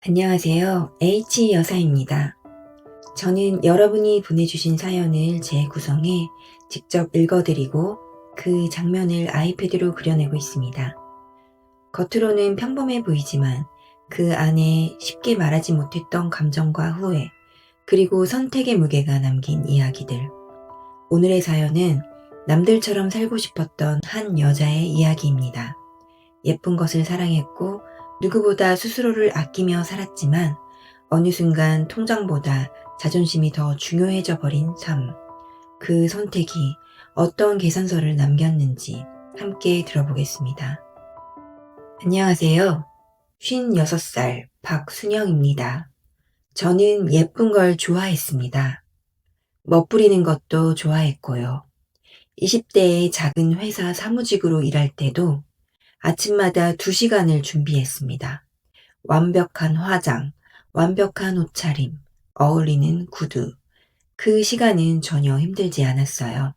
안녕하세요. H 여사입니다. 저는 여러분이 보내주신 사연을 재구성해 직접 읽어드리고 그 장면을 아이패드로 그려내고 있습니다. 겉으로는 평범해 보이지만 그 안에 쉽게 말하지 못했던 감정과 후회, 그리고 선택의 무게가 남긴 이야기들. 오늘의 사연은 남들처럼 살고 싶었던 한 여자의 이야기입니다. 예쁜 것을 사랑했고 누구보다 스스로를 아끼며 살았지만 어느 순간 통장보다 자존심이 더 중요해져 버린 삶. 그 선택이 어떤 계산서를 남겼는지 함께 들어보겠습니다. 안녕하세요. 56살 박순영입니다. 저는 예쁜 걸 좋아했습니다. 멋부리는 것도 좋아했고요. 20대의 작은 회사 사무직으로 일할 때도 아침마다 2시간을 준비했습니다. 완벽한 화장, 완벽한 옷차림, 어울리는 구두. 그 시간은 전혀 힘들지 않았어요.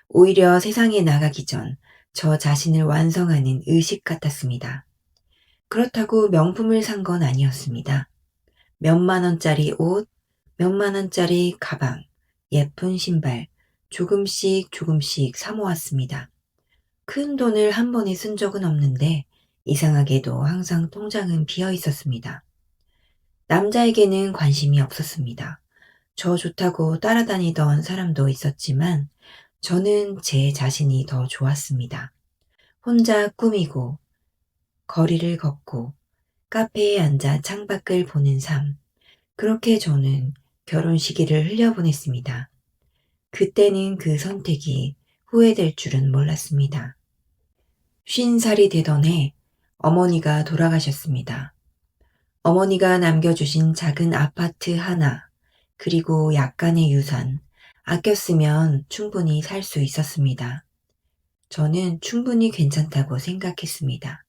오히려 세상에 나가기 전 저 자신을 완성하는 의식 같았습니다. 그렇다고 명품을 산 건 아니었습니다. 몇만 원짜리 옷, 몇만 원짜리 가방, 예쁜 신발, 조금씩 조금씩 사 모았습니다. 큰 돈을 한 번에 쓴 적은 없는데 이상하게도 항상 통장은 비어 있었습니다. 남자에게는 관심이 없었습니다. 저 좋다고 따라다니던 사람도 있었지만 저는 제 자신이 더 좋았습니다. 혼자 꾸미고 거리를 걷고 카페에 앉아 창밖을 보는 삶. 그렇게 저는 결혼 시기를 흘려보냈습니다. 그때는 그 선택이 후회될 줄은 몰랐습니다. 50살이 되던 해 어머니가 돌아가셨습니다. 어머니가 남겨주신 작은 아파트 하나, 그리고 약간의 유산, 아껴 쓰면 충분히 살 수 있었습니다. 저는 충분히 괜찮다고 생각했습니다.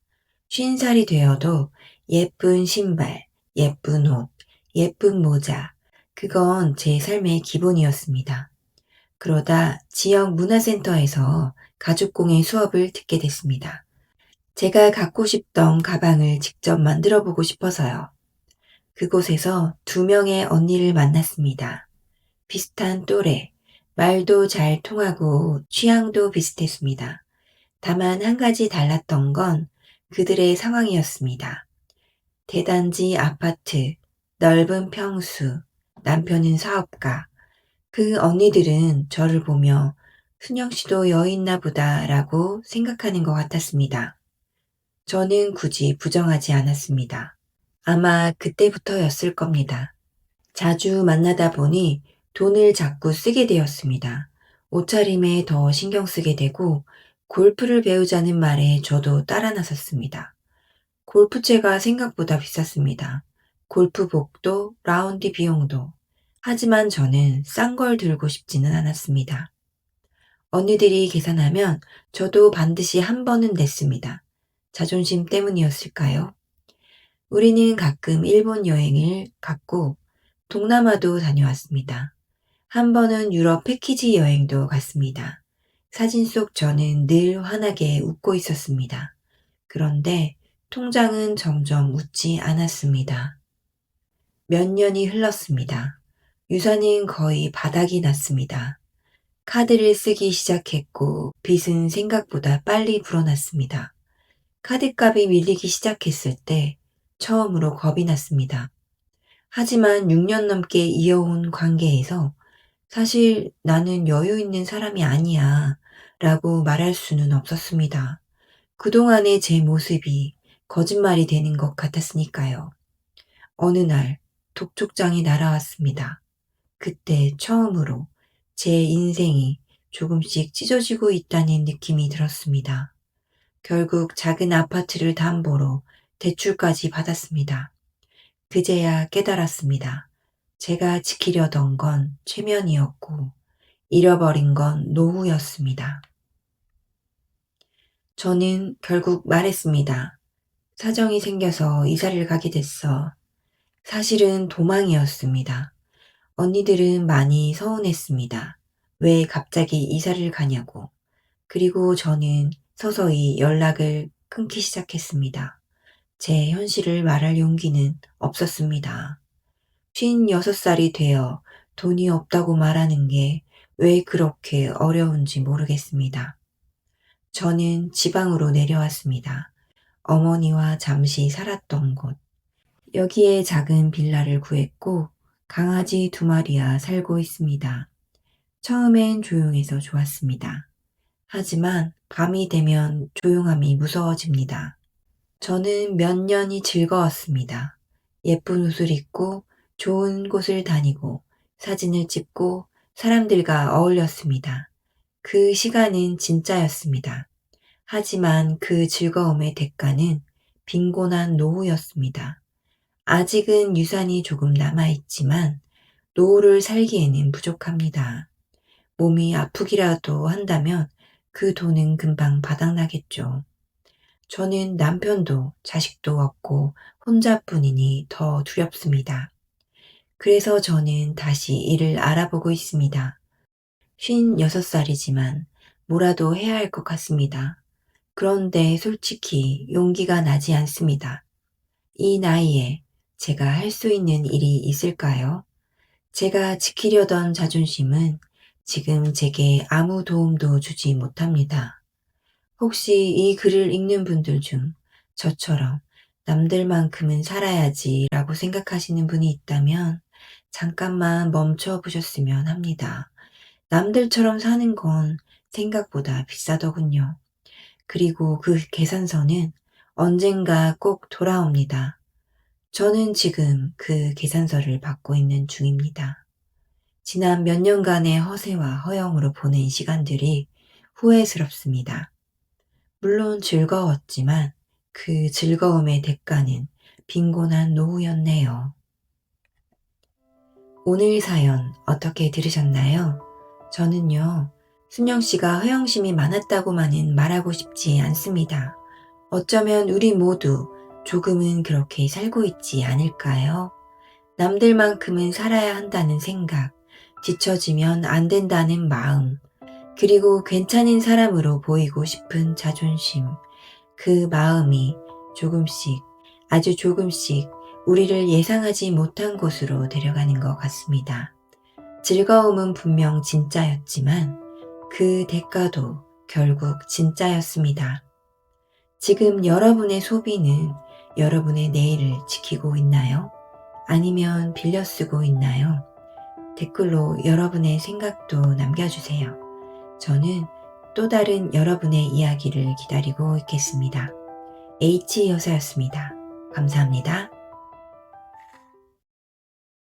50살이 되어도 예쁜 신발, 예쁜 옷, 예쁜 모자, 그건 제 삶의 기본이었습니다. 그러다 지역 문화센터에서 가죽공예 수업을 듣게 됐습니다. 제가 갖고 싶던 가방을 직접 만들어 보고 싶어서요. 그곳에서 2명의 언니를 만났습니다. 비슷한 또래, 말도 잘 통하고 취향도 비슷했습니다. 다만 한 가지 달랐던 건 그들의 상황이었습니다. 대단지 아파트, 넓은 평수, 남편은 사업가. 그 언니들은 저를 보며 순영 씨도 여유 있나 보다라고 생각하는 것 같았습니다. 저는 굳이 부정하지 않았습니다. 아마 그때부터였을 겁니다. 자주 만나다 보니 돈을 자꾸 쓰게 되었습니다. 옷차림에 더 신경 쓰게 되고 골프를 배우자는 말에 저도 따라 나섰습니다. 골프채가 생각보다 비쌌습니다. 골프복도 라운드 비용도. 하지만 저는 싼 걸 들고 싶지는 않았습니다. 언니들이 계산하면 저도 반드시 한 번은 냈습니다. 자존심 때문이었을까요? 우리는 가끔 일본 여행을 갔고 동남아도 다녀왔습니다. 한 번은 유럽 패키지 여행도 갔습니다. 사진 속 저는 늘 환하게 웃고 있었습니다. 그런데 통장은 점점 웃지 않았습니다. 몇 년이 흘렀습니다. 유산은 거의 바닥이 났습니다. 카드를 쓰기 시작했고 빚은 생각보다 빨리 불어났습니다. 카드값이 밀리기 시작했을 때 처음으로 겁이 났습니다. 하지만 6년 넘게 이어온 관계에서 사실 나는 여유 있는 사람이 아니야 라고 말할 수는 없었습니다. 그동안의 제 모습이 거짓말이 되는 것 같았으니까요. 어느 날 독촉장이 날아왔습니다. 그때 처음으로 제 인생이 조금씩 찢어지고 있다는 느낌이 들었습니다. 결국 작은 아파트를 담보로 대출까지 받았습니다. 그제야 깨달았습니다. 제가 지키려던 건 최면이었고 잃어버린 건 노후였습니다. 저는 결국 말했습니다. 사정이 생겨서 이사를 가게 됐어. 사실은 도망이었습니다. 언니들은 많이 서운했습니다. 왜 갑자기 이사를 가냐고. 그리고 저는 서서히 연락을 끊기 시작했습니다. 제 현실을 말할 용기는 없었습니다. 56살이 되어 돈이 없다고 말하는 게 왜 그렇게 어려운지 모르겠습니다. 저는 지방으로 내려왔습니다. 어머니와 잠시 살았던 곳. 여기에 작은 빌라를 구했고 강아지 2마리와 살고 있습니다. 처음엔 조용해서 좋았습니다. 하지만 밤이 되면 조용함이 무서워집니다. 저는 몇 년이 즐거웠습니다. 예쁜 옷을 입고 좋은 곳을 다니고 사진을 찍고 사람들과 어울렸습니다. 그 시간은 진짜였습니다. 하지만 그 즐거움의 대가는 빈곤한 노후였습니다. 아직은 유산이 조금 남아있지만 노후를 살기에는 부족합니다. 몸이 아프기라도 한다면 그 돈은 금방 바닥나겠죠. 저는 남편도 자식도 없고 혼자뿐이니 더 두렵습니다. 그래서 저는 다시 일을 알아보고 있습니다. 56살이지만 뭐라도 해야 할 것 같습니다. 그런데 솔직히 용기가 나지 않습니다. 이 나이에 제가 할 수 있는 일이 있을까요? 제가 지키려던 자존심은 지금 제게 아무 도움도 주지 못합니다. 혹시 이 글을 읽는 분들 중 저처럼 남들만큼은 살아야지 라고 생각하시는 분이 있다면 잠깐만 멈춰 보셨으면 합니다. 남들처럼 사는 건 생각보다 비싸더군요. 그리고 그 계산서는 언젠가 꼭 돌아옵니다. 저는 지금 그 계산서를 받고 있는 중입니다. 지난 몇 년간의 허세와 허영으로 보낸 시간들이 후회스럽습니다. 물론 즐거웠지만 그 즐거움의 대가는 빈곤한 노후였네요. 오늘 사연 어떻게 들으셨나요? 저는요, 순영 씨가 허영심이 많았다고만은 말하고 싶지 않습니다. 어쩌면 우리 모두 조금은 그렇게 살고 있지 않을까요? 남들만큼은 살아야 한다는 생각, 뒤처지면 안 된다는 마음, 그리고 괜찮은 사람으로 보이고 싶은 자존심, 그 마음이 조금씩, 아주 조금씩 우리를 예상하지 못한 곳으로 데려가는 것 같습니다. 즐거움은 분명 진짜였지만 그 대가도 결국 진짜였습니다. 지금 여러분의 소비는 여러분의 내일을 지키고 있나요? 아니면 빌려 쓰고 있나요? 댓글로 여러분의 생각도 남겨주세요. 저는 또 다른 여러분의 이야기를 기다리고 있겠습니다. H 여사였습니다. 감사합니다.